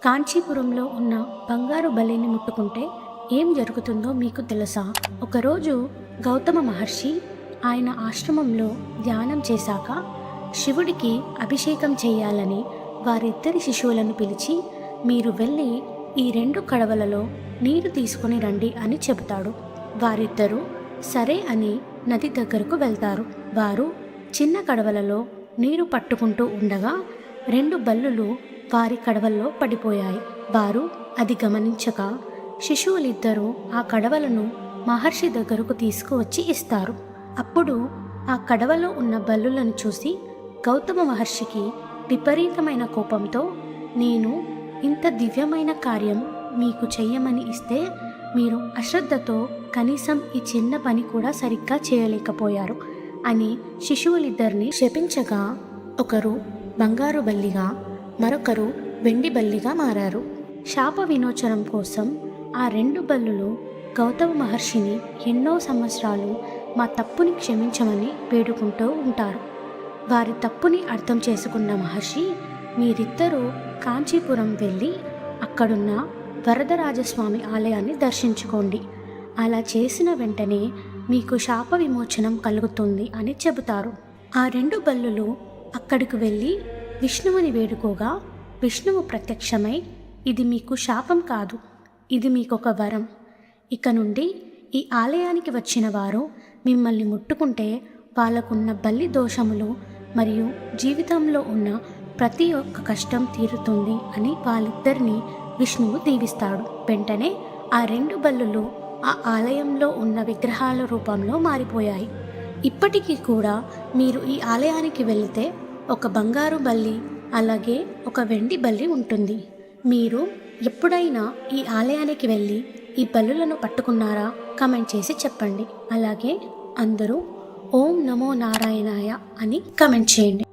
కాంచీపురంలో ఉన్న బంగారు బలిని ముట్టుకుంటే ఏం జరుగుతుందో మీకు తెలుసా? ఒకరోజు గౌతమ మహర్షి ఆయన ఆశ్రమంలో ధ్యానం చేశాక శివుడికి అభిషేకం చేయాలని వారిద్దరి శిశువులను పిలిచి, మీరు వెళ్ళి ఈ 2 కడవలలో నీరు తీసుకుని రండి అని చెబుతాడు. వారిద్దరూ సరే అని నది దగ్గరకు వెళ్తారు. వారు చిన్న కడవలలో నీరు పట్టుకుంటూ ఉండగా 2 బల్లులు వారి కడవల్లో పడిపోయాయి. వారు అది గమనించక శిశువులిద్దరూ ఆ కడవలను మహర్షి దగ్గరకు తీసుకువచ్చి ఇస్తారు. అప్పుడు ఆ కడవలో ఉన్న బల్లులను చూసి గౌతమ మహర్షికి విపరీతమైన కోపంతో, నేను ఇంత దివ్యమైన కార్యం మీకు చెయ్యమని ఇస్తే మీరు అశ్రద్ధతో కనీసం ఈ చిన్న పని కూడా సరిగ్గా చేయలేకపోయారు అని శిశువులిద్దరిని శపించగా ఒకరు బంగారు బల్లిగా మరొకరు వెండి బల్లిగా మారారు. శాప విమోచనం కోసం ఆ 2 బల్లులు గౌతమ మహర్షిని ఎన్నో సంవత్సరాలు మా తప్పుని క్షమించమని వేడుకుంటూ ఉంటారు. వారి తప్పుని అర్థం చేసుకున్న మహర్షి, మీరిద్దరూ కాంచీపురం వెళ్ళి అక్కడున్న వరదరాజస్వామి ఆలయాన్ని దర్శించుకోండి. అలా చేసిన వెంటనే మీకు శాప విమోచనం కలుగుతుంది అని చెబుతారు. ఆ 2 బల్లులు అక్కడికి వెళ్ళి విష్ణువుని వేడుకోగా విష్ణువు ప్రత్యక్షమై, ఇది మీకు శాపం కాదు, ఇది మీకొక వరం. ఇక నుండి ఈ ఆలయానికి వచ్చిన వారు మిమ్మల్ని ముట్టుకుంటే వాళ్ళకున్న బల్లి దోషములు మరియు జీవితంలో ఉన్న ప్రతి ఒక్క కష్టం తీరుతుంది అని వాళ్ళిద్దరిని విష్ణువు దీవిస్తాడు. వెంటనే ఆ 2 బల్లులు ఆ ఆలయంలో ఉన్న విగ్రహాల రూపంలో మారిపోయాయి. ఇప్పటికీ కూడా మీరు ఈ ఆలయానికి వెళితే ఒక బంగారు బల్లి అలాగే ఒక వెండి బల్లి ఉంటుంది. మీరు ఎప్పుడైనా ఈ ఆలయానికి వెళ్ళి ఈ బల్లులను పట్టుకున్నారా? కామెంట్ చేసి చెప్పండి. అలాగే అందరూ ఓం నమో నారాయణాయ అని కామెంట్ చేయండి.